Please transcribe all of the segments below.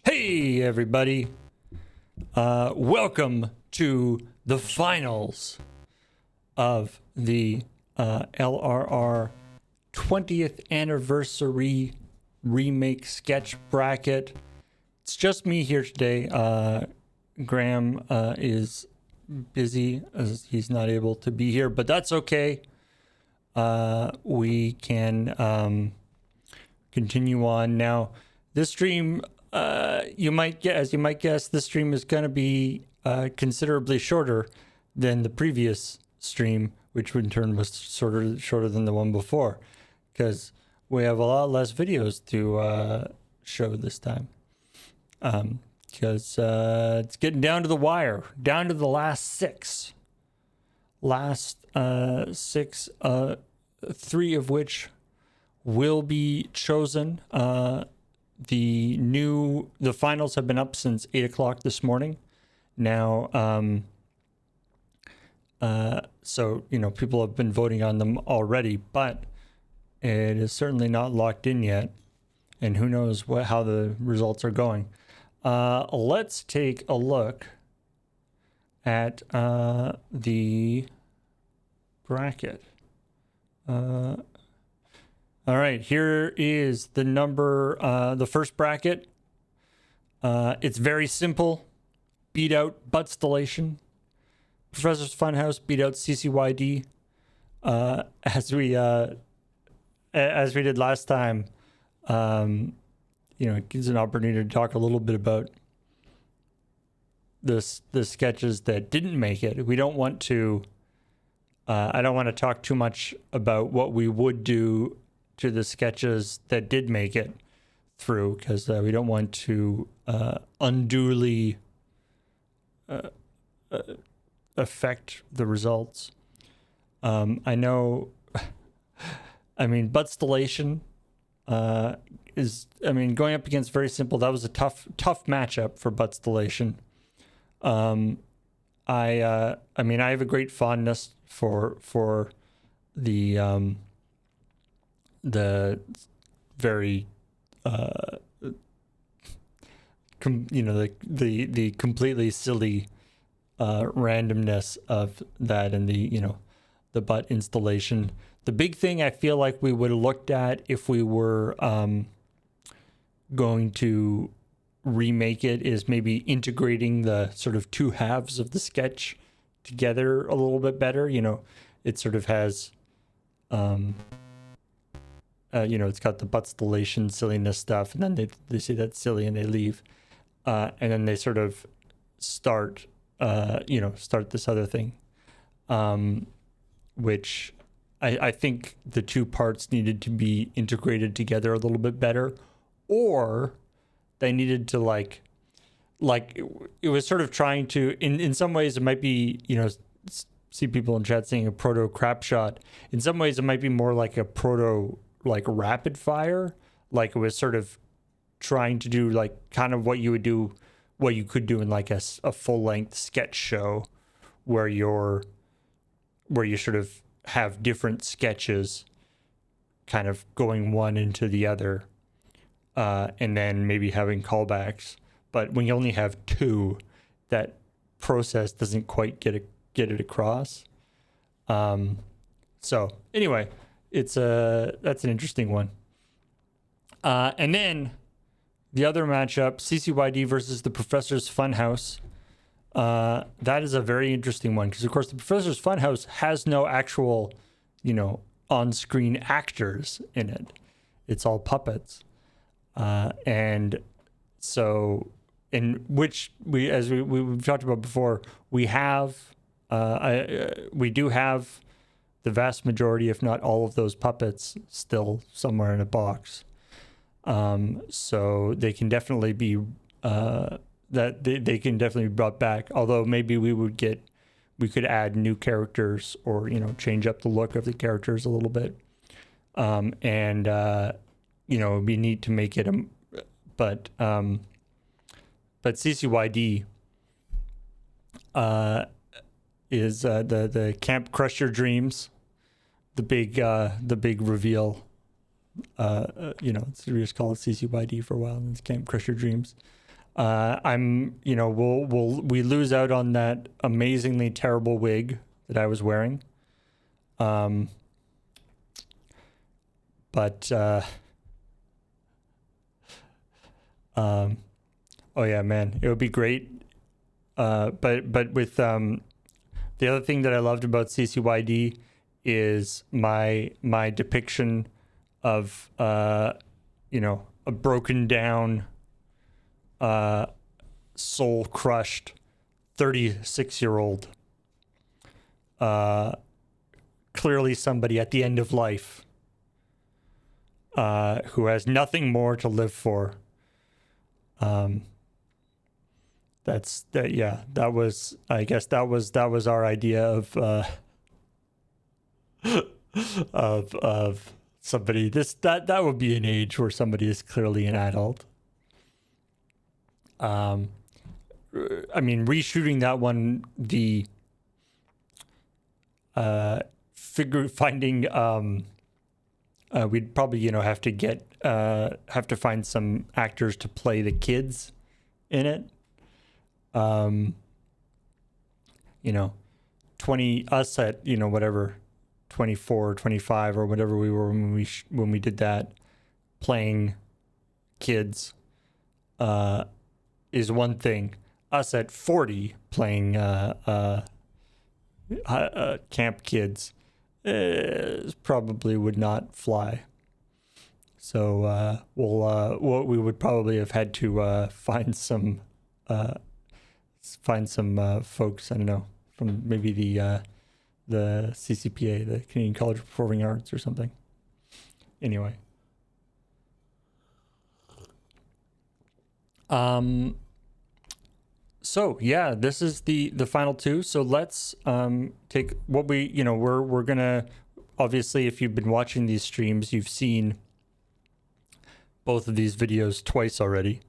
Hey everybody, welcome to the finals of the LRR 20th anniversary remake sketch bracket. It's just me here today. Graham is busy as he's not able to be here, but that's okay. We can continue on now. This stream, you might guess, this stream is going to be considerably shorter than the previous stream, which in turn was shorter than the one before, because we have a lot less videos to show this time. Because it's getting down to the wire, down to the last six. Three of which will be chosen. The finals have been up since 8 o'clock this morning. Now, so, people have been voting on them already, but it is certainly not locked in yet. And who knows how the results are going. Let's take a look at the bracket. All right, here is the first bracket. It's very simple. Beat out Buttstellation. Professor's Funhouse beat out CCYD. As we did last time. It gives an opportunity to talk a little bit about the sketches that didn't make it. We don't want to. I don't want to talk too much about what we would do to the sketches that did make it through, because we don't want to unduly affect the results. I know. Buttstellation is. Going up against Very Simple. That was a tough matchup for Buttstellation. I have a great fondness for the very the completely silly randomness of that, and the butt installation. The big thing I feel like we would have looked at if we were going to remake it is maybe integrating the sort of two halves of the sketch together a little bit better. It sort of has it's got the Buttstellation silliness stuff, and then they say that's silly and they leave, and then they sort of start this other thing, which I think the two parts needed to be integrated together a little bit better, or they needed to like it was sort of trying to, in some ways it might be, see people in chat saying a proto crap shot. In some ways it might be more like a proto rapid fire, like it was sort of trying to do like kind of what you could do in like a full length sketch show, where you sort of have different sketches kind of going one into the other, and then maybe having callbacks. But when you only have two, that process doesn't quite get it across. So anyway, that's an interesting one. And then the other matchup, CCYD versus the Professor's Funhouse. That is a very interesting one, because of course the Professor's Funhouse has no actual, on-screen actors in it. It's all puppets. And so, in which we've talked about before, we do have the vast majority, if not all of those puppets, still somewhere in a box. So they can definitely be they can definitely be brought back. Although maybe we could add new characters, or change up the look of the characters a little bit. And it'd be neat to make it but CCYD is the Camp Crush Your Dreams, the big reveal. It's we just call it CCYD for a while, and it's Camp Crush Your Dreams. We lose out on that amazingly terrible wig that I was wearing. Oh yeah, man, it would be great. But with the other thing that I loved about CCYD is my depiction of a broken down, soul crushed 36-year-old, clearly somebody at the end of life, who has nothing more to live for. That was our idea of somebody that would be an age where somebody is clearly an adult. Reshooting that one, the we'd probably have to find some actors to play the kids in it. 20 us at whatever 24 25 or whatever we were when we did that, playing kids is one thing. Us at 40 playing camp kids probably would not fly. So we would probably have had to find some folks, I don't know, from maybe the CCPA, the Canadian College of Performing Arts or something. Anyway. So yeah, this is the final two. So let's take what we're gonna, obviously, if you've been watching these streams, you've seen both of these videos twice already,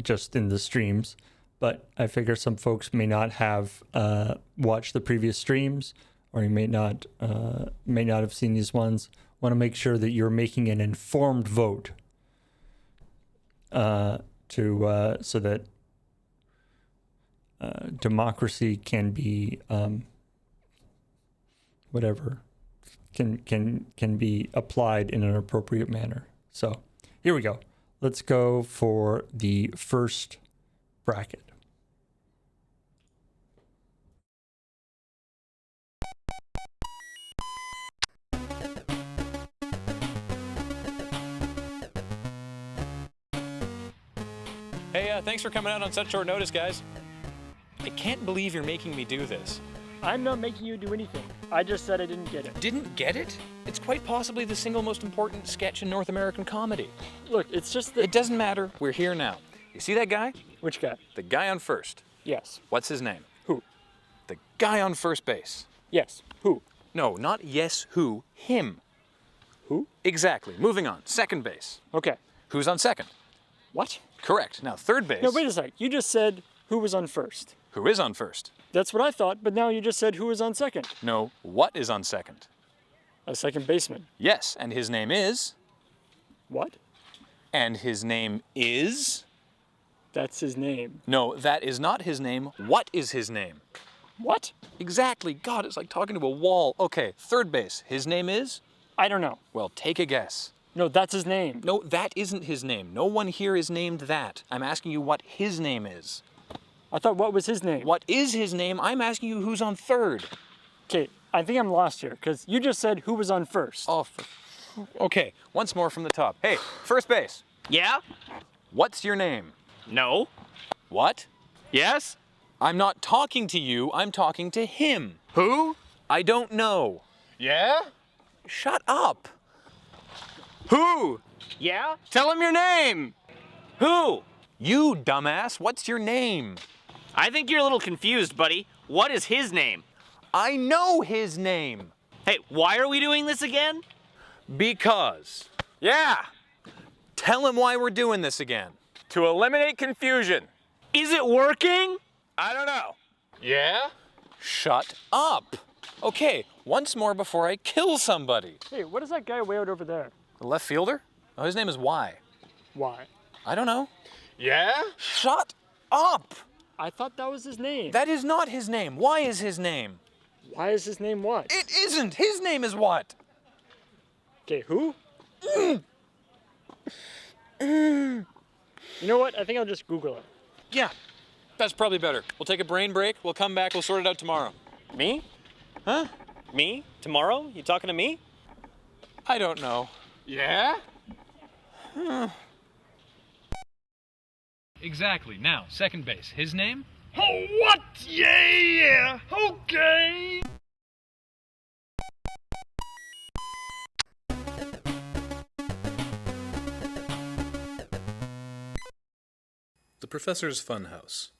just in the streams. But I figure some folks may not have watched the previous streams, or you may not have seen these ones. Want to make sure that you're making an informed vote, so that democracy can be can be applied in an appropriate manner. So here we go. Let's go for the first bracket. Hey, thanks for coming out on such short notice, guys. I can't believe you're making me do this. I'm not making you do anything. I just said I didn't get it. Didn't get it? It's quite possibly the single most important sketch in North American comedy. Look, it's just that... It doesn't matter. We're here now. You see that guy? Which guy? The guy on first. Yes. What's his name? Who? The guy on first base. Yes. Who? No, not yes, who. Him. Who? Exactly. Moving on. Second base. Okay. Who's on second? What? Correct. Now, third base. No, wait a sec. You just said who was on first. Who is on first? That's what I thought, but now you just said who was on second. No, what is on second? A second baseman. Yes, and his name is... What? And his name is... That's his name. No, that is not his name. What is his name? What? Exactly. God, it's like talking to a wall. Okay, third base. His name is? I don't know. Well, take a guess. No, that's his name. No, that isn't his name. No one here is named that. I'm asking you what his name is. I thought what was his name? What is his name? I'm asking you who's on third. Okay, I think I'm lost here, because you just said who was on first. Oh, okay, once more from the top. Hey, first base. Yeah? What's your name? No. What? Yes? I'm not talking to you, I'm talking to him. Who? I don't know. Yeah? Shut up. Who? Yeah? Tell him your name. Who? You dumbass, what's your name? I think you're a little confused, buddy. What is his name? I know his name. Hey, why are we doing this again? Because. Yeah, Tell him why we're doing this again. to eliminate confusion. Is it working? I don't know. Yeah? Shut up. Okay, once more before I kill somebody. Hey, what is that guy way out over there? The left fielder? Oh, his name is Y. Why? I don't know. Yeah? Shut up. I thought that was his name. That is not his name. Why is his name? Why is his name what? It isn't. His name is what? Okay, who? You know what? I think I'll just Google it. Yeah, that's probably better. We'll take a brain break. We'll come back. We'll sort it out tomorrow. Me? Huh? Me? Tomorrow? You talking to me? I don't know. Yeah? Exactly. Now, second base. His name? Oh, what? Yeah! Okay! The Professor's Funhouse.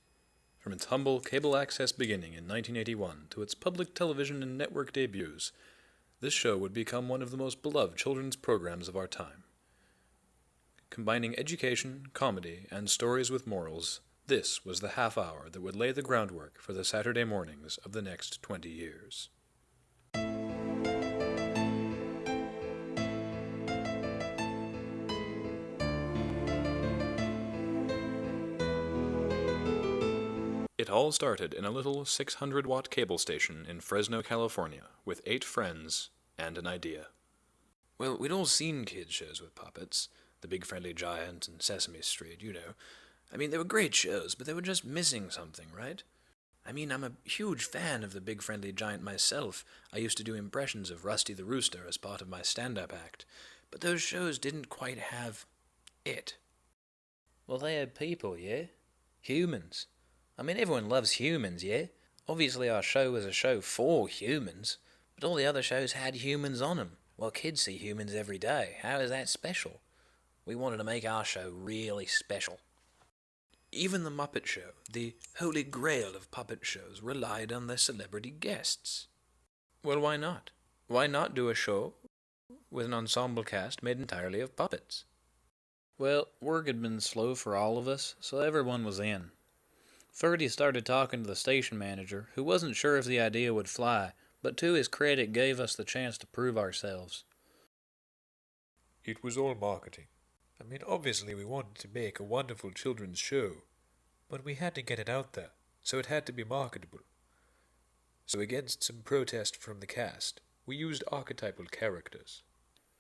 From its humble cable access beginning in 1981 to its public television and network debuts, this show would become one of the most beloved children's programs of our time. Combining education, comedy, and stories with morals, this was the half hour that would lay the groundwork for the Saturday mornings of the next 20 years. It all started in a little 600-watt cable station in Fresno, California, with 8 friends and an idea. Well, we'd all seen kids' shows with puppets, The Big Friendly Giant and Sesame Street, you know. I mean, they were great shows, but they were just missing something, right? I mean, I'm a huge fan of The Big Friendly Giant myself. I used to do impressions of Rusty the Rooster as part of my stand-up act, but those shows didn't quite have it. Well, they had people, yeah? Humans. I mean, everyone loves humans, yeah? Obviously our show was a show for humans, but all the other shows had humans on them. Well, kids see humans every day. How is that special? We wanted to make our show really special. Even the Muppet Show, the holy grail of puppet shows, relied on their celebrity guests. Well, why not? Why not do a show with an ensemble cast made entirely of puppets? Well, work had been slow for all of us, so everyone was in. Ferdy started talking to the station manager, who wasn't sure if the idea would fly, but to his credit gave us the chance to prove ourselves. It was all marketing. I mean, obviously we wanted to make a wonderful children's show, but we had to get it out there, so it had to be marketable. So against some protest from the cast, we used archetypal characters.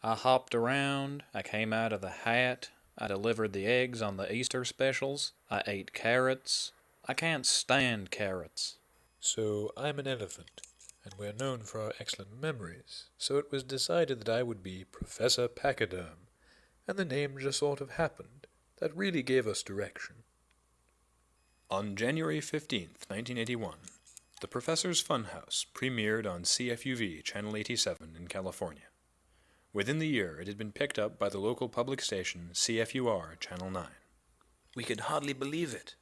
I hopped around, I came out of the hat, I delivered the eggs on the Easter specials, I ate carrots. I can't stand carrots. So I'm an elephant, and we're known for our excellent memories, so it was decided that I would be Professor Pachyderm, and the name just sort of happened. That really gave us direction. On January 15th, 1981, The Professor's Funhouse premiered on CFUV Channel 87 in California. Within the year, it had been picked up by the local public station CFUR Channel 9. We could hardly believe it.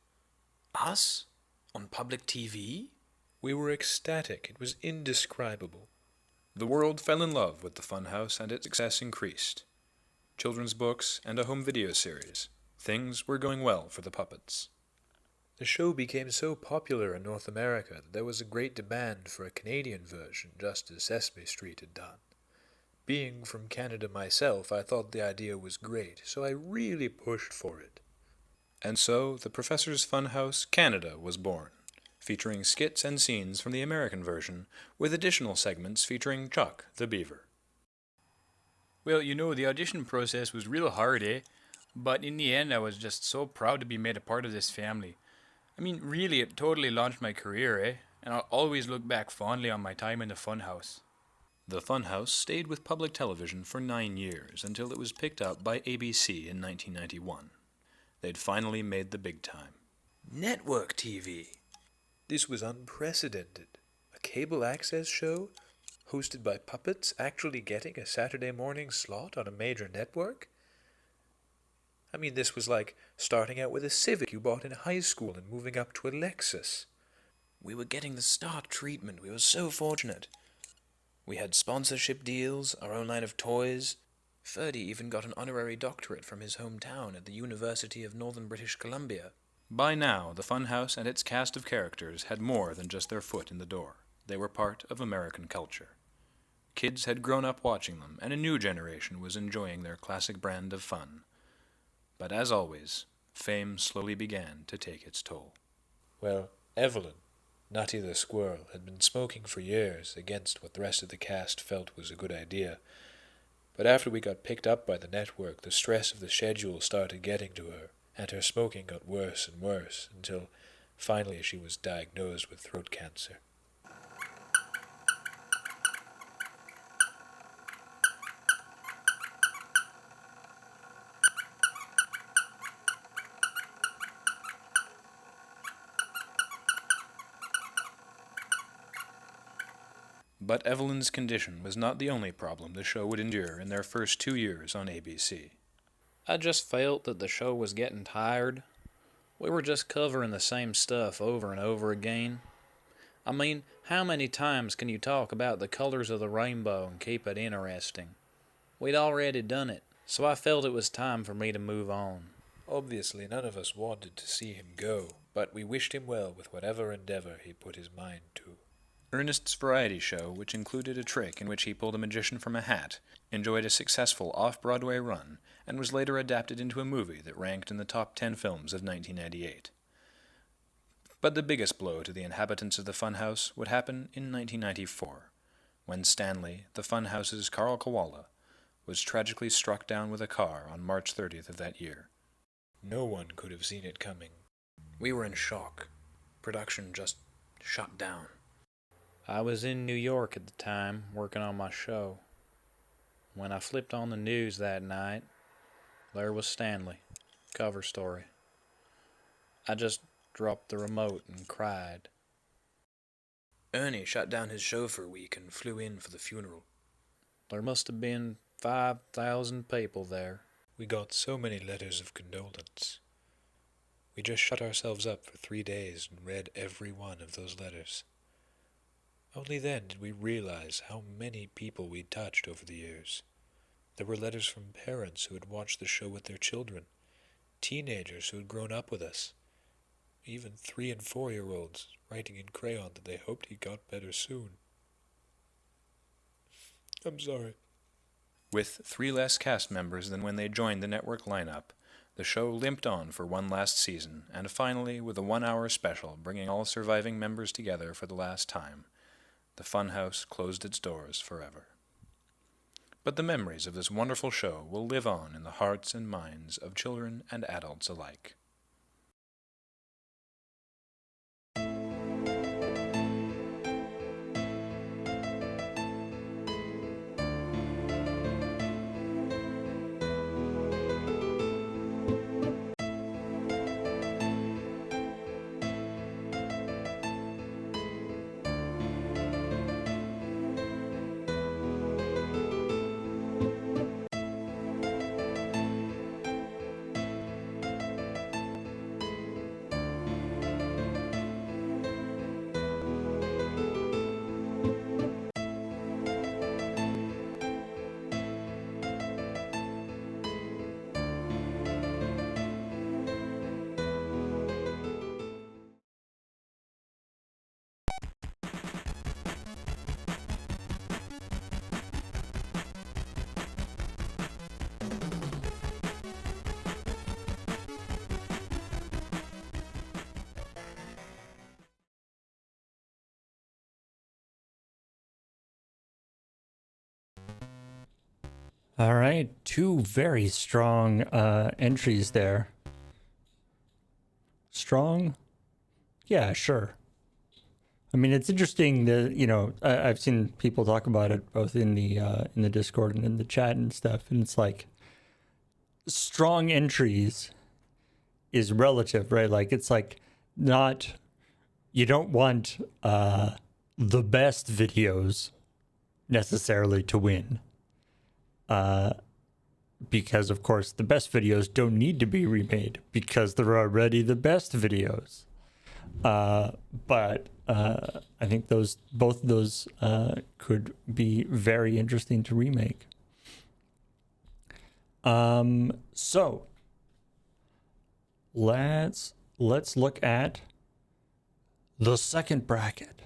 Us? On public TV? We were ecstatic. It was indescribable. The world fell in love with the Funhouse and its success increased. Children's books and a home video series. Things were going well for the puppets. The show became so popular in North America that there was a great demand for a Canadian version, just as Sesame Street had done. Being from Canada myself, I thought the idea was great, so I really pushed for it. And so, The Professor's Funhouse Canada was born, featuring skits and scenes from the American version, with additional segments featuring Chuck the Beaver. Well, you know, the audition process was real hard, eh? But in the end, I was just so proud to be made a part of this family. I mean, really, it totally launched my career, eh? And I'll always look back fondly on my time in the Funhouse. The Funhouse stayed with public television for 9 years, until it was picked up by ABC in 1991. They'd finally made the big time. Network TV! This was unprecedented. A cable access show, hosted by puppets, actually getting a Saturday morning slot on a major network? I mean, this was like starting out with a Civic you bought in high school and moving up to a Lexus. We were getting the star treatment. We were so fortunate. We had sponsorship deals, our own line of toys. Ferdy even got an honorary doctorate from his hometown at the University of Northern British Columbia. By now, the Funhouse and its cast of characters had more than just their foot in the door. They were part of American culture. Kids had grown up watching them, and a new generation was enjoying their classic brand of fun. But as always, fame slowly began to take its toll. Well, Evelyn, Nutty the Squirrel, had been smoking for years against what the rest of the cast felt was a good idea. But after we got picked up by the network, the stress of the schedule started getting to her, and her smoking got worse and worse until finally she was diagnosed with throat cancer. But Evelyn's condition was not the only problem the show would endure in their first 2 years on ABC. I just felt that the show was getting tired. We were just covering the same stuff over and over again. I mean, how many times can you talk about the colors of the rainbow and keep it interesting? We'd already done it, so I felt it was time for me to move on. Obviously, none of us wanted to see him go, but we wished him well with whatever endeavor he put his mind to. Ernest's variety show, which included a trick in which he pulled a magician from a hat, enjoyed a successful off-Broadway run and was later adapted into a movie that ranked in the top 10 films of 1998. But the biggest blow to the inhabitants of the Funhouse would happen in 1994, when Stanley, the Funhouse's Carl Koala, was tragically struck down with a car on March 30th of that year. No one could have seen it coming. We were in shock. Production just shut down. I was in New York at the time, working on my show. When I flipped on the news that night, there was Stanley, cover story. I just dropped the remote and cried. Ernie shut down his show for a week and flew in for the funeral. There must have been 5,000 people there. We got so many letters of condolence. We just shut ourselves up for 3 days and read every one of those letters. Only then did we realize how many people we'd touched over the years. There were letters from parents who had watched the show with their children, teenagers who had grown up with us, even 3- and 4-year-olds writing in crayon that they hoped he got better soon. I'm sorry. With 3 less cast members than when they joined the network lineup, the show limped on for one last season, and finally, with a 1-hour special bringing all surviving members together for the last time, the Funhouse closed its doors forever. But the memories of this wonderful show will live on in the hearts and minds of children and adults alike. All right, 2 very strong entries there. Strong? Yeah, sure. I mean, it's interesting that, you know, I've seen people talk about it both in the Discord and in the chat and stuff, and it's like strong entries is relative, right? Like it's like not, you don't want the best videos necessarily to win. Because of course the best videos don't need to be remade because they're already the best videos. But I think both of those could be very interesting to remake. So let's look at the second bracket.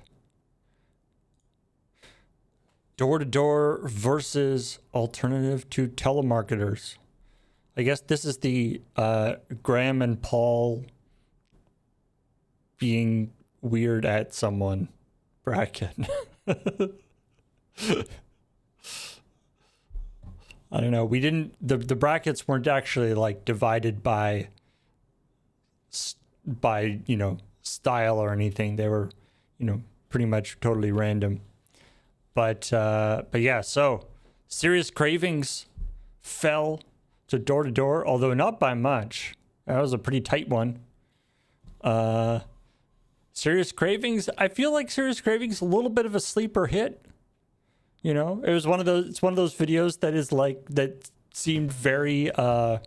Door-to-door versus alternative to telemarketers. I guess this is the Graham and Paul being weird at someone bracket. I don't know. We didn't. The brackets weren't actually like divided by style or anything. They were, pretty much totally random. But yeah. So, Serious Cravings fell to Door to Door, although not by much. That was a pretty tight one. Serious Cravings. I feel like Serious Cravings a little bit of a sleeper hit. It was one of those. It's one of those videos that is like that seemed very I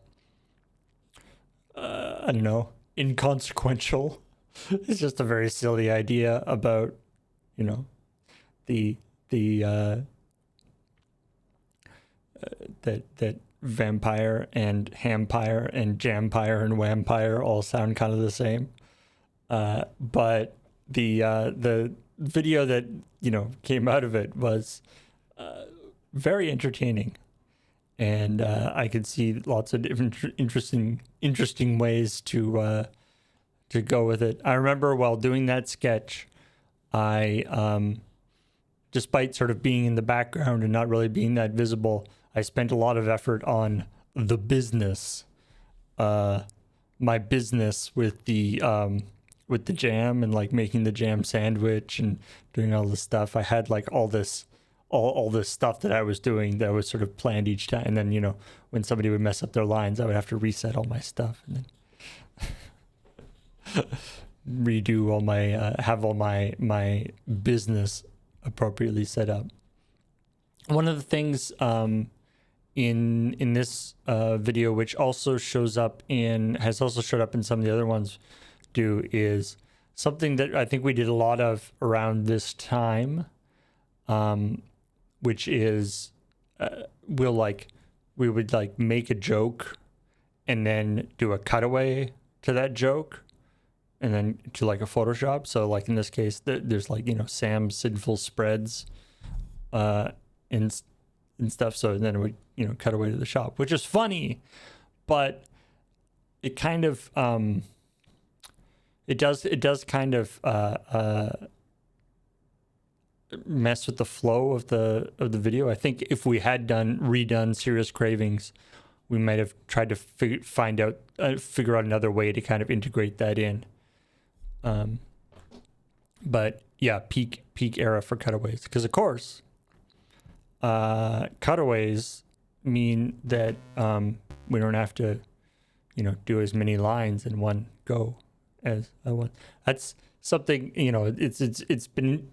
don't know, inconsequential. It's just a very silly idea about the that vampire and hampire and jampire and vampire all sound kind of the same. But the video that came out of it was very entertaining, and I could see lots of different interesting ways to go with it. I remember while doing that sketch, I despite sort of being in the background and not really being that visible, I spent a lot of effort on the business, my business with the jam and like making the jam sandwich and doing all this stuff. I had like all this stuff that I was doing that was sort of planned each time. And then, when somebody would mess up their lines, I would have to reset all my stuff and then redo all my, have all my business appropriately set up. One of the things in this video, which also has also showed up in some of the other ones, is something that I think we did a lot of around this time, which is we would like make a joke and then do a cutaway to that joke and then to like a Photoshop. So like in this case, there's like, Sam's Sinful Spreads and stuff. So then it would, cut away to the shop, which is funny, but it kind of, it does kind of mess with the flow of the video. I think if we had redone Serious Cravings, we might have tried to figure out another way to kind of integrate that in. But yeah, peak era for cutaways, because of course, cutaways mean that we don't have to, do as many lines in one go as I want. That's something, it's been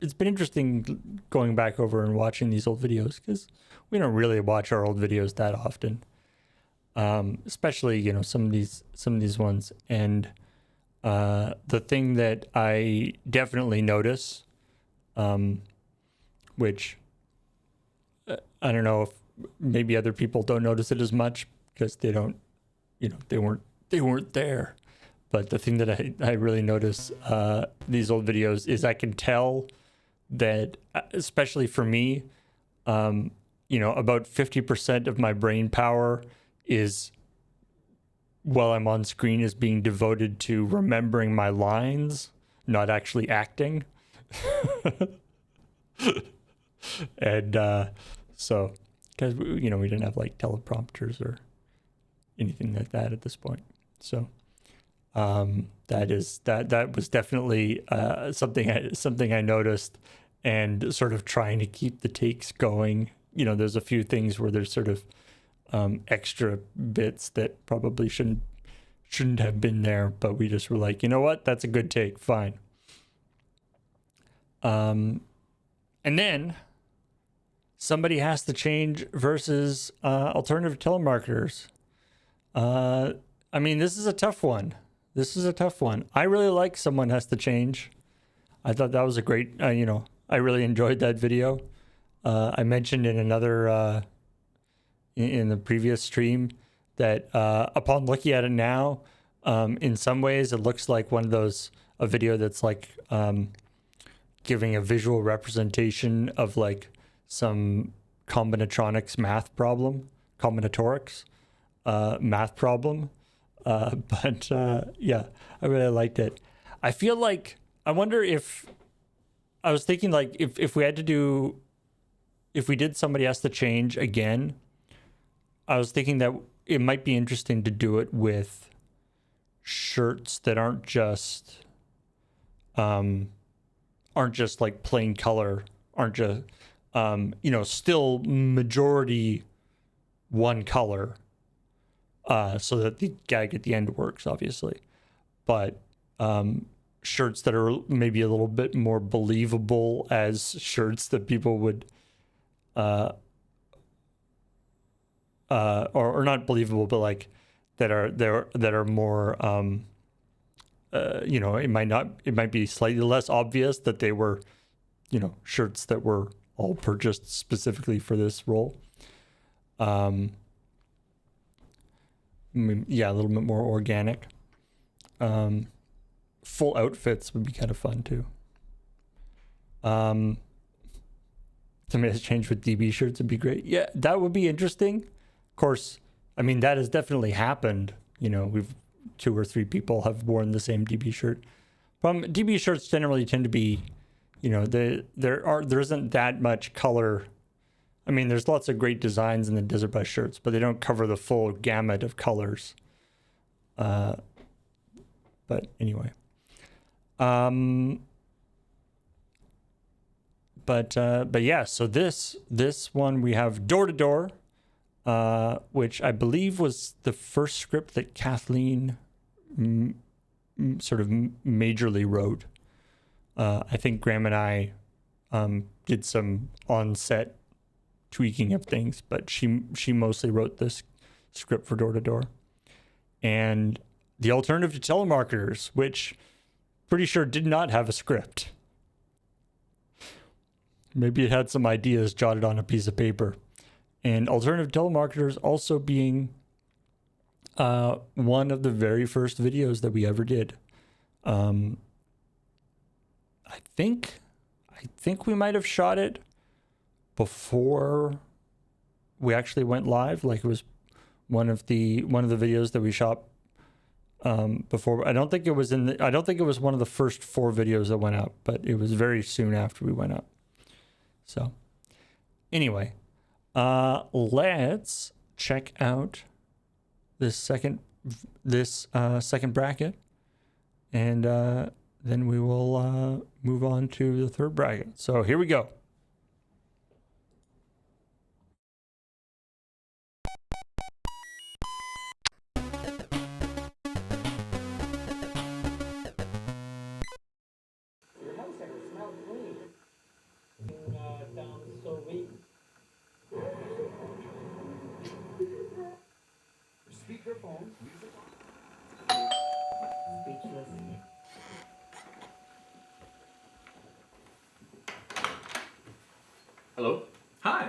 interesting going back over and watching these old videos, because we don't really watch our old videos that often, especially some of these ones. And the thing that I definitely notice, which I don't know if maybe other people don't notice it as much because they don't, they weren't there. But the thing that I really notice these old videos is I can tell that, especially for me, about 50% of my brain power is, while I'm on screen, is being devoted to remembering my lines, not actually acting. And so, because we didn't have like teleprompters or anything like that at this point. So that was definitely something I noticed, and sort of trying to keep the takes going. There's a few things where there's sort of extra bits that probably shouldn't have been there, but we just were like, you know what, that's a good take, fine. And then somebody has to change versus alternative telemarketers. This is a tough one. This is a tough one. I really like Someone Has to Change. I thought that was a great, I really enjoyed that video. I mentioned in another, in the previous stream that upon looking at it now, in some ways it looks like a video that's like giving a visual representation of like some combinatorics math problem. But yeah, I really liked it. I feel like, I wonder if, I was thinking like if we did Somebody Has to Change again, I was thinking that it might be interesting to do it with shirts that aren't just like plain color, aren't just, still majority one color, so that the gag at the end works, obviously. But shirts that are maybe a little bit more believable as shirts that people would, or not believable, but like that are more, it might be slightly less obvious that they were, shirts that were all purchased specifically for this role. Yeah, a little bit more organic. Full outfits would be kind of fun too. Somebody Has Changed with DB shirts would be great. Yeah, that would be interesting. Of course, I mean, that has definitely happened. We've 2 or 3 people have worn the same DB shirt. DB shirts generally tend to be, there isn't that much color. I mean, there's lots of great designs in the Desert Bus shirts, but they don't cover the full gamut of colors. But anyway. But yeah, so this one we have Door to Door, which I believe was the first script that Kathleen sort of majorly wrote. I think Graham and I did some on-set tweaking of things, but she mostly wrote this script for Door to Door. And The Alternative to Telemarketers, which pretty sure did not have a script. Maybe it had some ideas jotted on a piece of paper. And Alternative Telemarketers also being one of the very first videos that we ever did. I think we might have shot it before we actually went live. Like, it was one of the videos that we shot before. I don't think it was one of the first 4 videos that went out, but it was very soon after we went up. So anyway, let's check out this second bracket, and then we will move on to the third bracket. So here we go. Hello? Hi.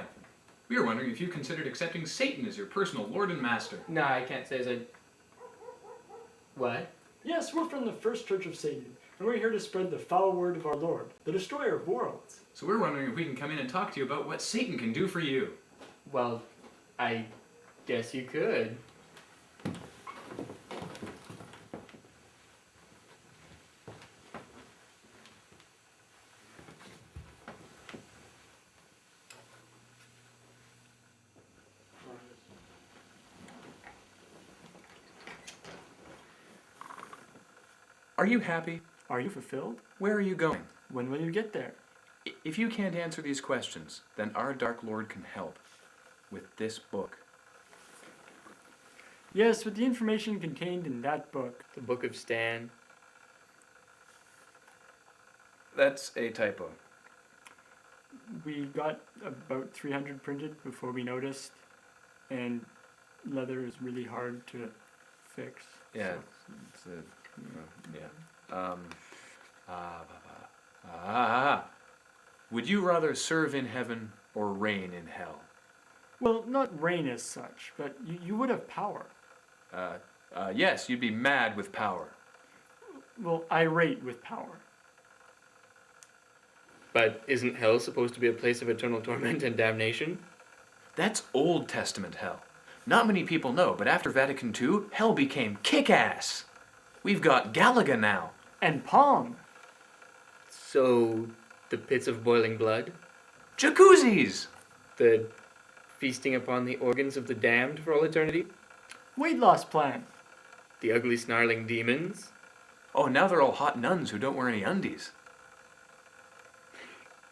We were wondering if you considered accepting Satan as your personal lord and master. No, I can't say as I... What? Yes, we're from the First Church of Satan, and we're here to spread the foul word of our Lord, the destroyer of worlds. So we're wondering if we can come in and talk to you about what Satan can do for you. Well, I guess you could. Are you happy? Are you fulfilled? Where are you going? When will you get there? If you can't answer these questions, then our Dark Lord can help with this book. Yes, with the information contained in that book. The Book of Stan. That's a typo. We got about 300 printed before we noticed, and leather is really hard to fix. Yeah, So. it's a Yeah. Would you rather serve in heaven or reign in hell? Well, not reign as such, but you would have power. Yes, you'd be mad with power. Well, irate with power. But isn't hell supposed to be a place of eternal torment and damnation? That's Old Testament hell. Not many people know, but after Vatican II, hell became kick-ass. We've got Galaga now. And Pong. So, the pits of boiling blood? Jacuzzis! The feasting upon the organs of the damned for all eternity? Weight loss plan. The ugly snarling demons? Oh, now they're all hot nuns who don't wear any undies.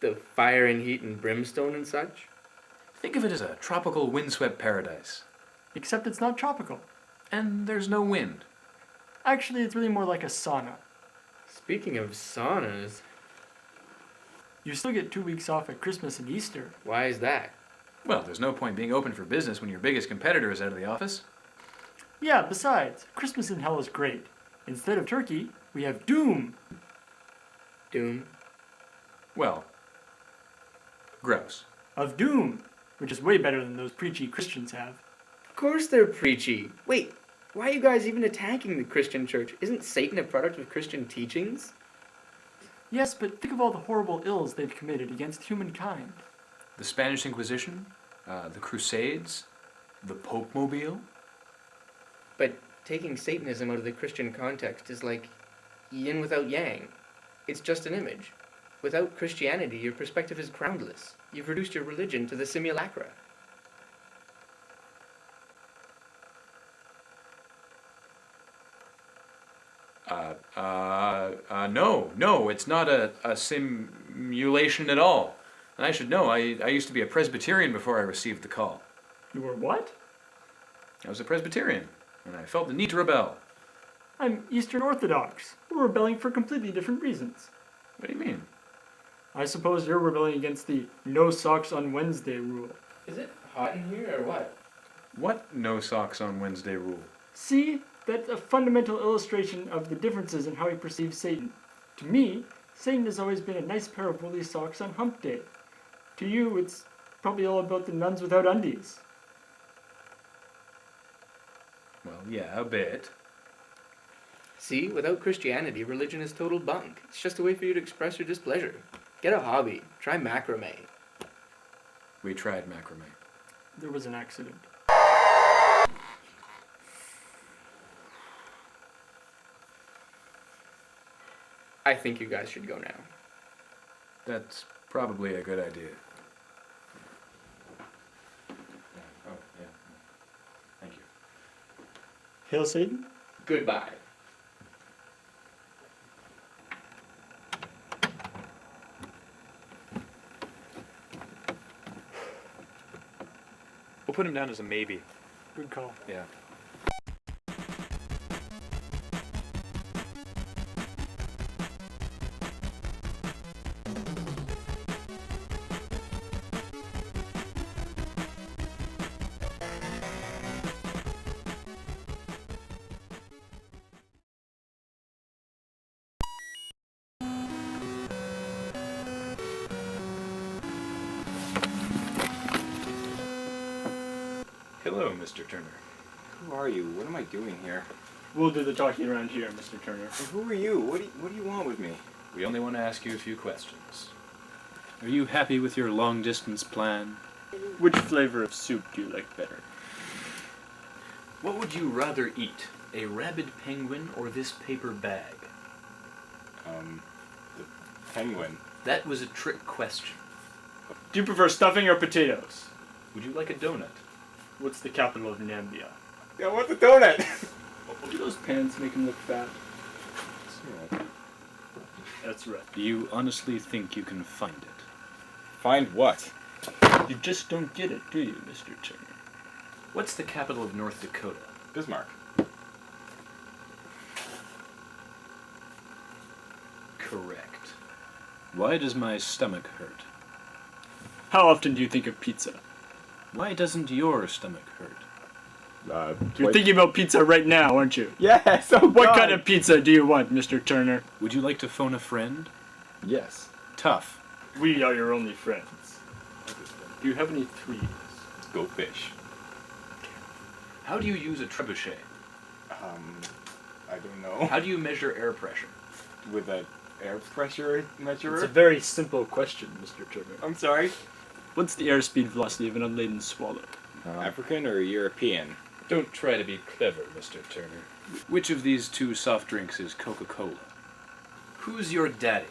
The fire and heat and brimstone and such? Think of it as a tropical windswept paradise. Except it's not tropical. And there's no wind. Actually, it's really more like a sauna. Speaking of saunas, You still get 2 weeks off at Christmas and Easter. why is that? Well, there's no point being open for business when your biggest competitor is out of the office. Yeah, besides, Christmas in hell is great. Instead of turkey, we have doom. Doom? Well, gross. Of doom, which is way better than those preachy Christians have. Of course they're preachy. Wait, why are you guys even attacking the Christian church? Isn't Satan a product of Christian teachings? Yes, but think of all the horrible ills they've committed against humankind. The Spanish Inquisition, the Crusades, the Pope Mobile. But taking Satanism out of the Christian context is like yin without yang. It's just an image. Without Christianity, your perspective is groundless. You've reduced your religion to the simulacra. No, it's not a simulation at all. And I should know, I used to be a Presbyterian before I received the call. You were what? I was a Presbyterian, and I felt the need to rebel. I'm Eastern Orthodox. We're rebelling for completely different reasons. What do you mean? I suppose you're rebelling against the no socks on Wednesday rule. Is it hot in here or what? What no socks on Wednesday rule? See, that's a fundamental illustration of the differences in how we perceive Satan. To me, Satan has always been a nice pair of woolly socks on hump day. To you, it's probably all about the nuns without undies. Well, yeah, a bit. See, without Christianity, religion is total bunk. It's just a way for you to express your displeasure. Get a hobby. Try macrame. We tried macrame. There was an accident. I think you guys should go now. That's probably a good idea. Oh, yeah. Thank you. Hail Satan? Goodbye. We'll put him down as a maybe. Good call. Yeah. Hello, Mr. Turner. Who are you? What am I doing here? We'll do the talking around here, Mr. Turner. And who are you? What do you want with me? We only want to ask you a few questions. Are you happy with your long-distance plan? Which flavor of soup do you like better? What would you rather eat? A rabid penguin or this paper bag? The penguin. That was a trick question. Do you prefer stuffing or potatoes? Would you like a donut? What's the capital of Nambia? I want the donut! Do those pants make him look fat? That's right. Do you honestly think you can find it? Find what? You just don't get it, do you, Mr. Turner? What's the capital of North Dakota? Bismarck. Correct. Why does my stomach hurt? How often do you think of pizza? Why doesn't your stomach hurt? You're thinking about pizza right now, aren't you? Yes. Oh, What God. kind of pizza do you want, Mr. Turner? Would you like to phone a friend? Yes. Tough. We are your only friends. Do you have any threes? Go fish. How do you use a trebuchet? I don't know. How do you measure air pressure? With a air pressure measurer? It's a very simple question, Mr. Turner. I'm sorry. What's the airspeed velocity of an unladen swallow? African or European? Don't try to be clever, Mr. Turner. Which of these two soft drinks is Coca-Cola? Who's your daddy?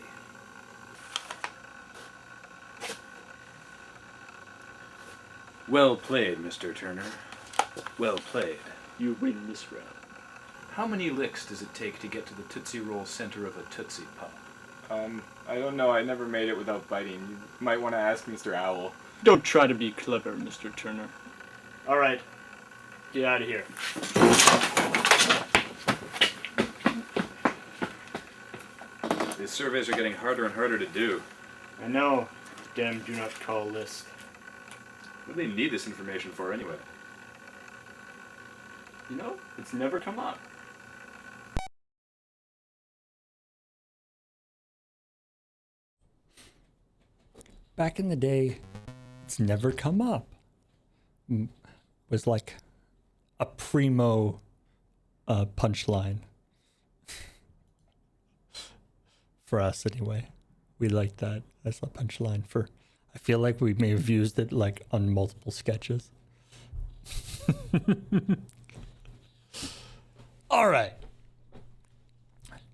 Well played, Mr. Turner. Well played. You win this round. How many licks does it take to get to the Tootsie Roll center of a Tootsie Pop? I don't know. I never made it without biting. You might want to ask Mr. Owl. Don't try to be clever, Mr. Turner. All right. Get out of here. These surveys are getting harder and harder to do. I know. Damn do not call list. What do they need this information for anyway? You know, it's never come up. Back in the day, it's never come up. Was like a primo punchline for us anyway. We liked that as a punchline for. I feel like we may have used it like on multiple sketches. All right.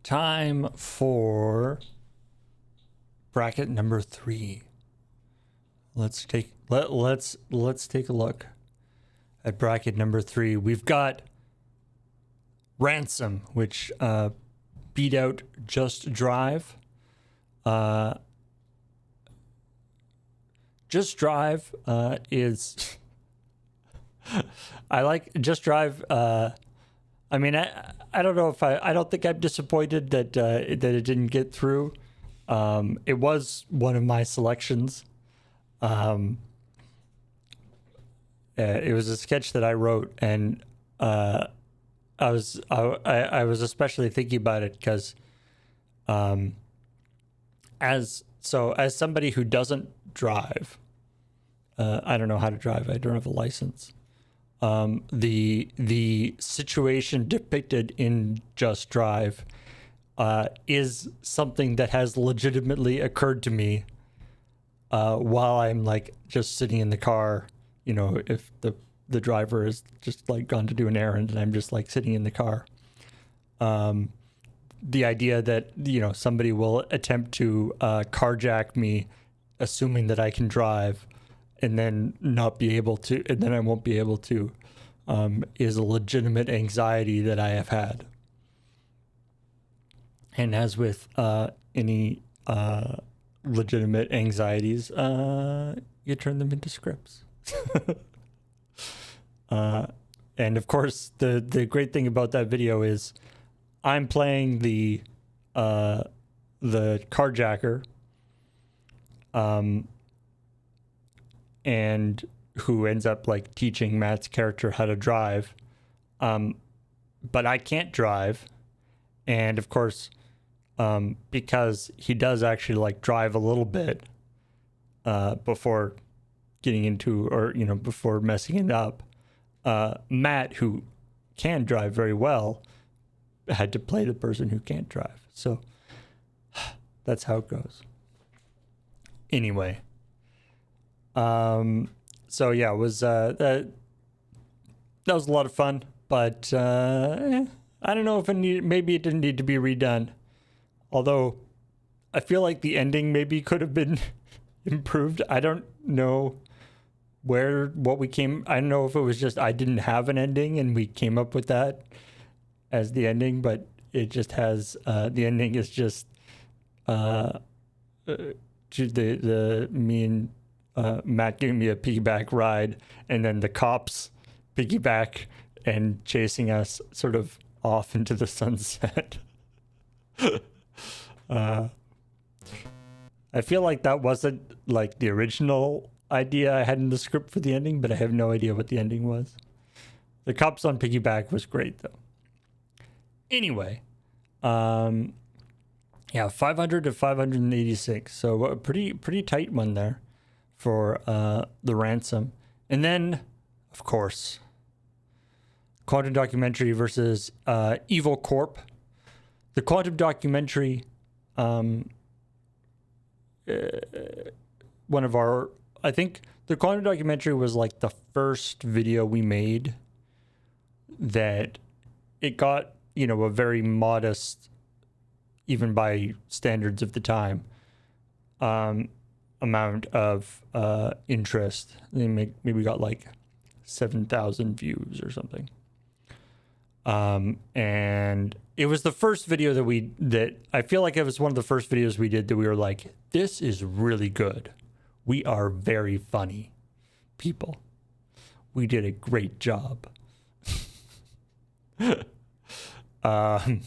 Time for bracket number 3. Let's take a look at bracket number 3. We've got Ransom, which beat out Just Drive. Just Drive is I like Just Drive. I mean, I don't know if I don't think I'm disappointed that it didn't get through. It was one of my selections. It was a sketch that I wrote, and I was especially thinking about it because, as somebody who doesn't drive, I don't know how to drive. I don't have a license. The situation depicted in Just Drive is something that has legitimately occurred to me while I'm like just sitting in the car. You know, if the driver is just like gone to do an errand and I'm just like sitting in the car. The idea that, you know, somebody will attempt to carjack me, assuming that I can drive, and then not be able to, and then I won't be able to, is a legitimate anxiety that I have had. And as with any legitimate anxieties, you turn them into scripts. And of course, the great thing about that video is I'm playing the carjacker, and who ends up like teaching Matt's character how to drive, but I can't drive, and of course, because he does actually like drive a little bit before getting into, or you know, before messing it up, Matt, who can drive very well, had to play the person who can't drive. So that's how it goes. Anyway, so yeah, it was that was a lot of fun, but I don't know if maybe it didn't need to be redone. Although I feel like the ending maybe could have been improved. I don't know I don't know if it was just I didn't have an ending and we came up with that as the ending, but it just has the ending is just me and Matt giving me a piggyback ride, and then the cops piggyback and chasing us sort of off into the sunset. I feel like that wasn't like the original idea I had in the script for the ending, but I have no idea what the ending was. The Cops on Piggyback was great though. Anyway, yeah, 500 to 586. So a pretty tight one there for the ransom. And then, of course, Quantum Documentary versus Evil Corp. The Quantum Documentary, one of our, I think the Quantum Documentary was like the first video we made that it got, a very modest, even by standards of the time, amount of interest. They maybe got like 7,000 views or something. And it was the first video that I feel like it was one of the first videos we did that we were like, this is really good. We are very funny people. We did a great job. And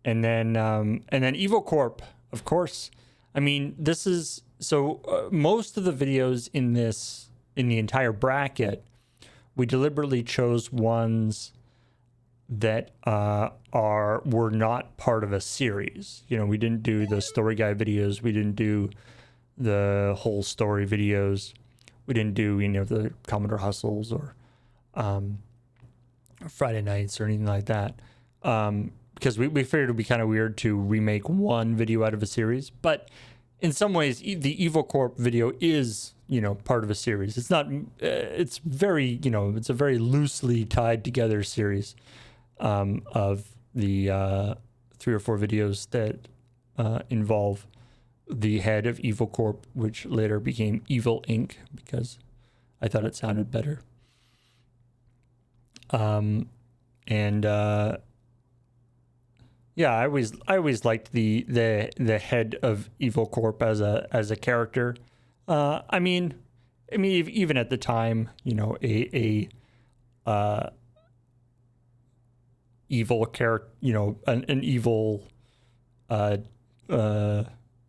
then Evil Corp, of course. I mean, this is so most of the videos in the entire bracket, we deliberately chose ones that were not part of a series. We didn't do the story guide videos. We didn't do the whole story videos. We didn't do the Commodore Hustles or Friday Nights or anything like that. Because we figured it would be kind of weird to remake one video out of a series. But in some ways, the Evil Corp video is, part of a series. It's not, it's very, it's a very loosely tied together series of the 3 or 4 videos that involve the head of Evil Corp, which later became Evil Inc. because I thought it sounded better. Yeah, I always liked the head of Evil Corp as a character. I mean, even at the time, a evil character, an evil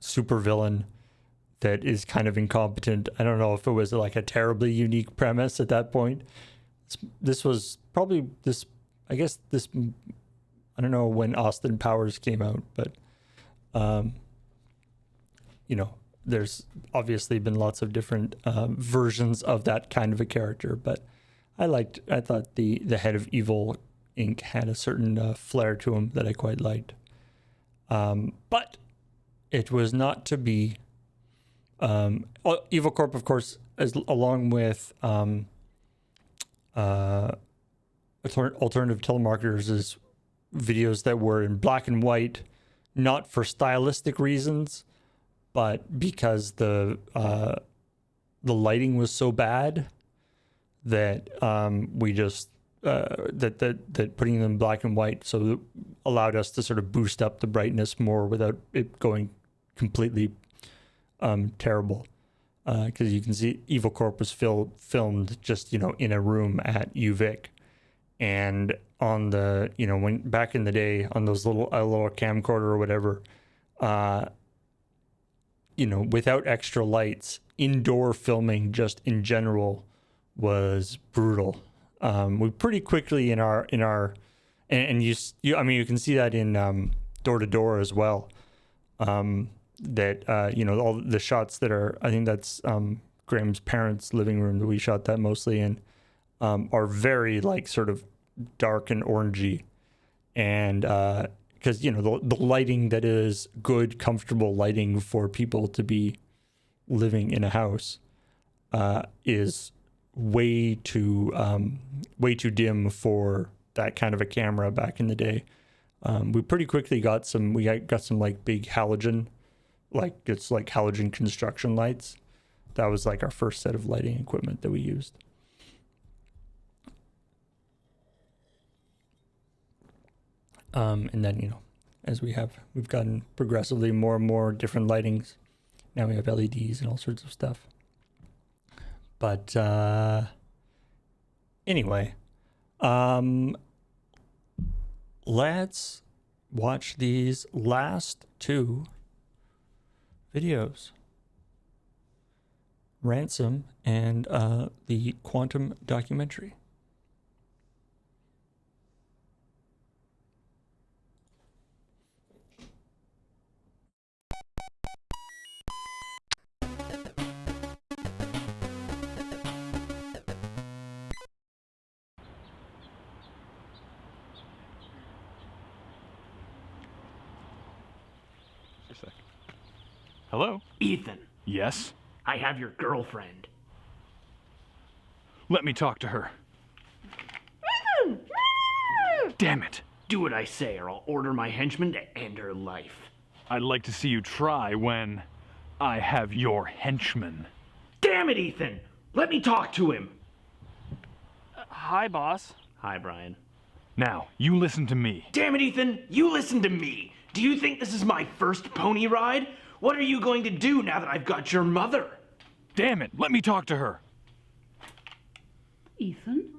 supervillain that is kind of incompetent. I don't know if it was like a terribly unique premise at that point. This was probably this. I guess this. I don't know when Austin Powers came out, but, there's obviously been lots of different versions of that kind of a character. But I thought the head of Evil Inc. had a certain flair to him that I quite liked. But it was not to be. Evil Corp, of course, along with Alternative Telemarketers, is videos that were in black and white, not for stylistic reasons, but because the lighting was so bad that we just that putting them in black and white so it allowed us to sort of boost up the brightness more without it going completely terrible. Because you can see Evil Corp was filmed just in a room at UVic. And on the, when back in the day on those little camcorder or whatever, without extra lights, indoor filming just in general was brutal. We pretty quickly in our and you can see that in Door to Door as well. That all the shots that are, I think that's Graham's parents' living room that we shot that mostly in, are very like sort of dark and orangey, and because the lighting that is good, comfortable lighting for people to be living in a house is way too dim for that kind of a camera back in the day. We pretty quickly got some like big halogen, like it's like halogen construction lights. That was like our first set of lighting equipment that we used. And then, as we've gotten progressively more and more different lightings. Now we have LEDs and all sorts of stuff. But anyway, let's watch these last 2 videos. Ransom and the Quantum documentary. Hello? Ethan, Yes? I have your girlfriend. Let me talk to her. Damn it. Do what I say, or I'll order my henchmen to end her life. I'd like to see you try when I have your henchman. Damn it, Ethan! Let me talk to him! Hi, boss. Hi, Brian. Now, you listen to me. Damn it, Ethan! You listen to me! Do you think this is my first pony ride? What are you going to do now that I've got your mother? Damn it, let me talk to her. Ethan?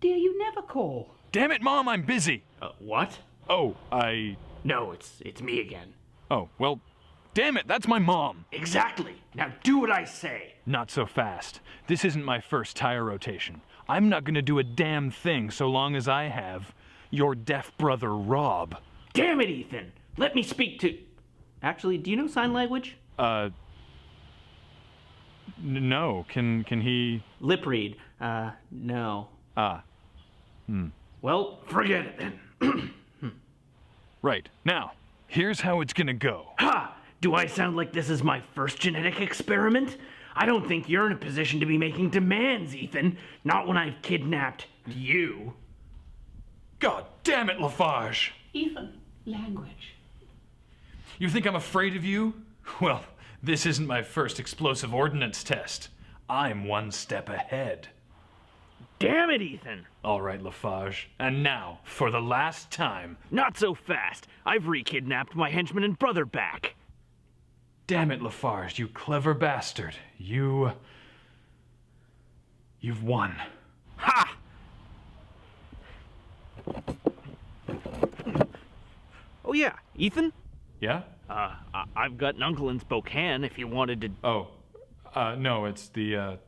Dear, you never call. Damn it, Mom, I'm busy. What? Oh, No, it's me again. Oh, well, damn it, that's my mom. Exactly. Now do what I say. Not so fast. This isn't my first tire rotation. I'm not gonna do a damn thing so long as I have your deaf brother, Rob. Damn it, Ethan! Let me speak to... Actually, do you know sign language? No. Can he... Lip read. No. Well, forget it then. Right. Now, here's how it's gonna go. Ha! Do I sound like this is my first genetic experiment? I don't think you're in a position to be making demands, Ethan. Not when I've kidnapped you. God damn it, Lafarge! Ethan, language. You think I'm afraid of you? Well, this isn't my first explosive ordnance test. I'm one step ahead. Damn it, Ethan! All right, Lafarge. And now, for the last time. Not so fast. I've re-kidnapped my henchman and brother back. Damn it, Lafarge, you clever bastard. You've won. Ha! Oh yeah, Ethan? Yeah? I've got an uncle in Spokane if you wanted to... Oh, no, it's the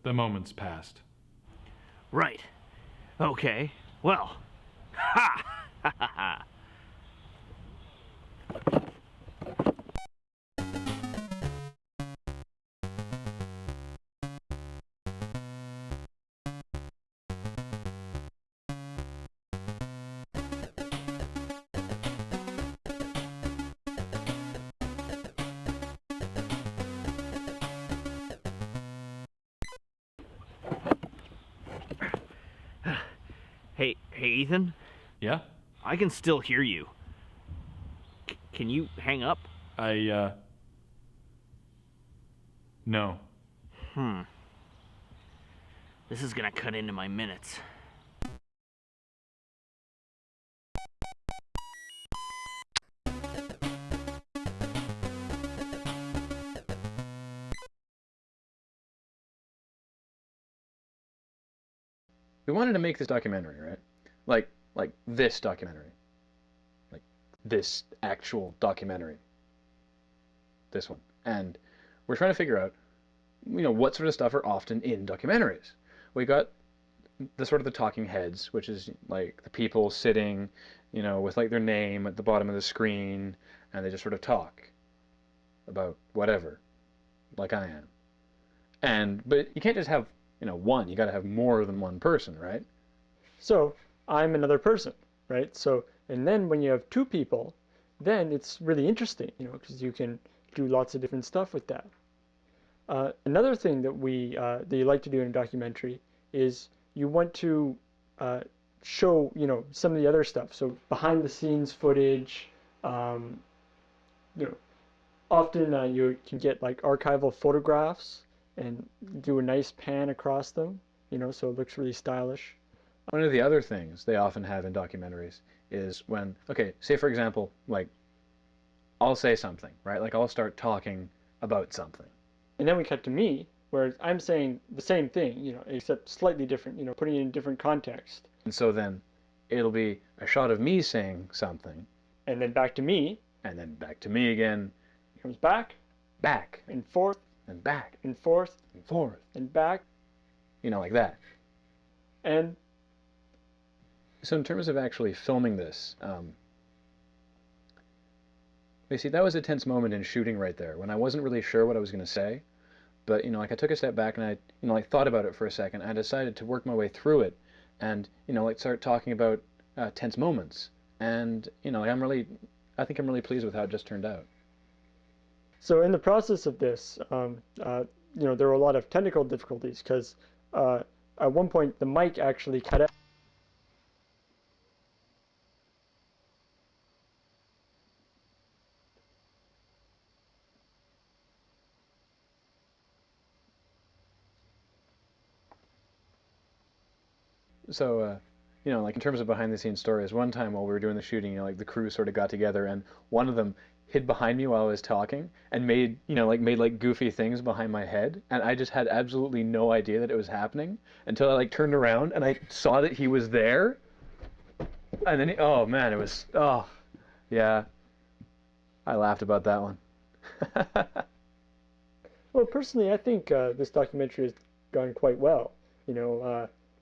moment's passed. Right. Okay. Well. Ha! Ha ha ha. Hey, Ethan? Yeah? I can still hear you. Can you hang up? No. This is gonna cut into my minutes. We wanted to make this documentary, right? Like this documentary. Like this actual documentary. This one. And we're trying to figure out, what sort of stuff are often in documentaries. We got the sort of the talking heads, which is like the people sitting, with like their name at the bottom of the screen, and they just sort of talk about whatever, like I am. But you can't just have, one. You got to have more than one person, right? So I'm another person, right? So, and then when you have two people, then it's really interesting, because you can do lots of different stuff with that. Another thing that that you like to do in a documentary is you want to show, some of the other stuff. So behind the scenes footage, often you can get like archival photographs and do a nice pan across them, so it looks really stylish. One of the other things they often have in documentaries is when, say for example, like I'll say something, right? Like I'll start talking about something. And then we cut to me, where I'm saying the same thing, except slightly different, putting it in different context. And so then it'll be a shot of me saying something. And then back to me. And then back to me again. It comes back. Back. And forth. and back and forth and forth and back. Like that. And so in terms of actually filming this, you see, that was a tense moment in shooting right there when I wasn't really sure what I was going to say. But, like I took a step back and I, like thought about it for a second. I decided to work my way through it and, like start talking about tense moments. And, I think I'm really pleased with how it just turned out. So in the process of this, there were a lot of technical difficulties because at one point the mic actually cut out. So, like in terms of behind the scenes stories, one time while we were doing the shooting, like the crew sort of got together and one of them hid behind me while I was talking and made goofy things behind my head. And I just had absolutely no idea that it was happening until I turned around and I saw that he was there. And then, oh man, it was, oh, yeah. I laughed about that one. Well, personally, I think this documentary has gone quite well.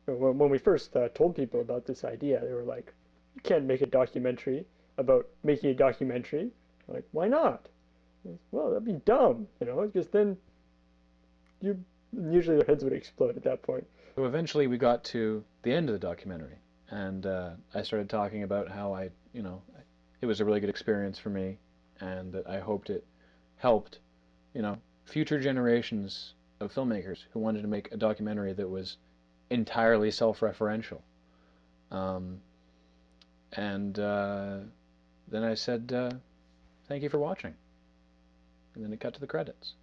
When we first told people about this idea, they were like, you can't make a documentary about making a documentary. Like, why not? Well, that'd be dumb, because then usually their heads would explode at that point. So eventually we got to the end of the documentary, and I started talking about how it was a really good experience for me, and that I hoped it helped, future generations of filmmakers who wanted to make a documentary that was entirely self-referential. And then I said, thank you for watching. And then it cut to the credits.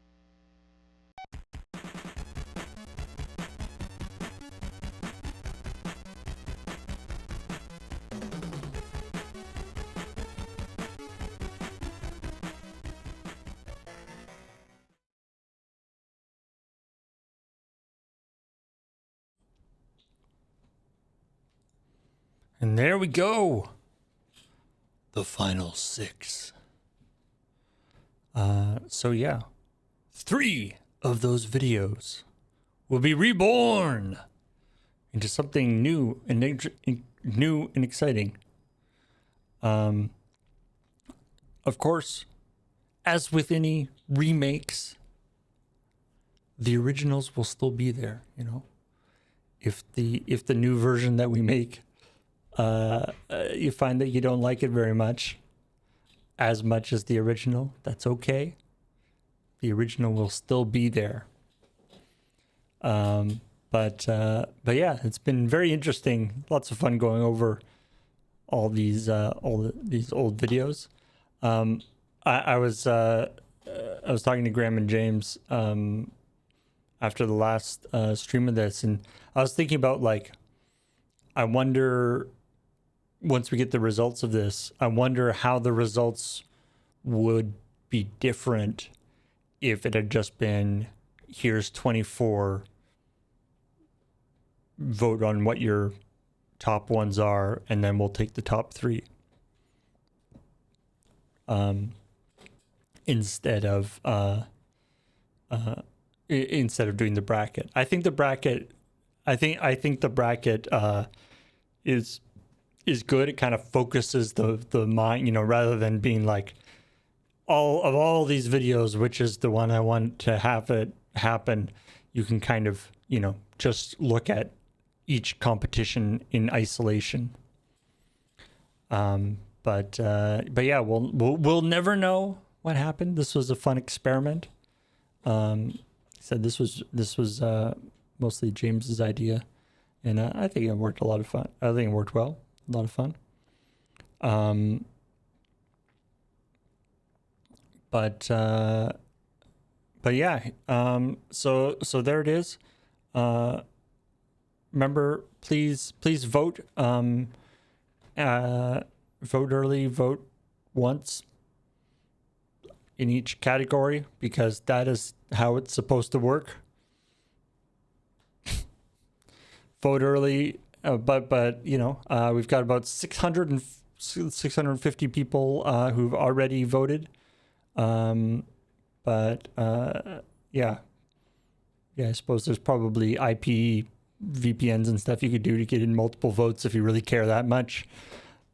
And there we go. The final 6. So yeah, 3 of those videos will be reborn into something new and exciting. Of course, as with any remakes, the originals will still be there. If the new version that we make, you find that you don't like it very much as the original, that's okay. The original will still be there. But yeah, it's been very interesting. Lots of fun going over all these old videos. I was talking to Graham and James after the last stream of this, and I was thinking about I wonder, once we get the results of this, I wonder how the results would be different if it had just been, here's 24, vote on what your top ones are, and then we'll take the top 3. Instead of doing the bracket. I think the bracket is good. It kind of focuses the mind, rather than being like, all these videos, which is the one I want to have it happen. You can kind of, just look at each competition in isolation. But yeah, we'll never know what happened. This was a fun experiment. Said this was mostly James's idea, and I think it worked a lot of fun. I think it worked well, a lot of fun. But yeah, so there it is. Remember, please vote. Vote early, vote once in each category, because that is how it's supposed to work. Vote early, but we've got about 650 people who've already voted. But yeah, I suppose there's probably IP VPNs and stuff you could do to get in multiple votes if you really care that much.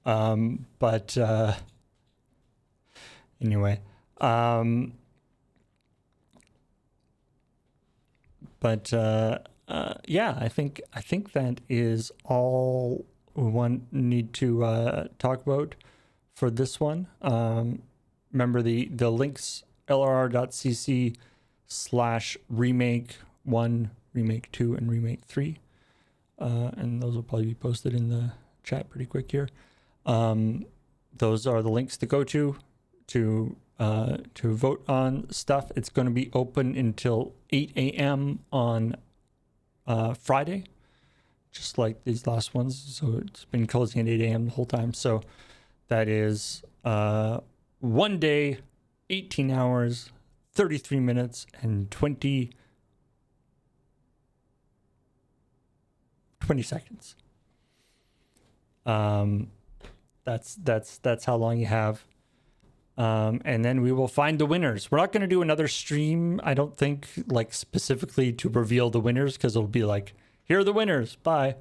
But anyway, yeah, I think that is all we need to talk about for this one. Remember the links, lrr.cc/remake1, remake 2, and remake 3, and those will probably be posted in the chat pretty quick here. Those are the links to go to vote on stuff. It's going to be open until 8 a.m. on Friday, just like these last ones. So it's been closing at 8 a.m. the whole time. So that is 1 day, 18 hours, 33 minutes, and 20 seconds. That's how long you have. And then we will find the winners. We're not going to do another stream, I don't think, like specifically to reveal the winners, because it'll be like, here are the winners, bye.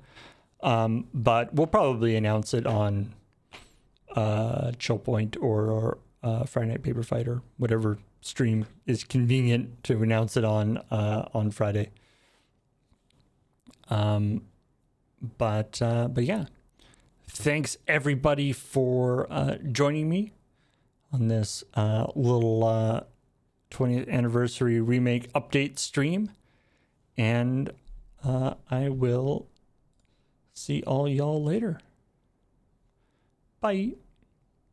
But we'll probably announce it on Chill Point or Friday Night Paper Fight, or whatever stream is convenient to announce it on Friday. But yeah, thanks everybody for joining me on this little 20th anniversary remake update stream, and I will see all y'all later. Bye.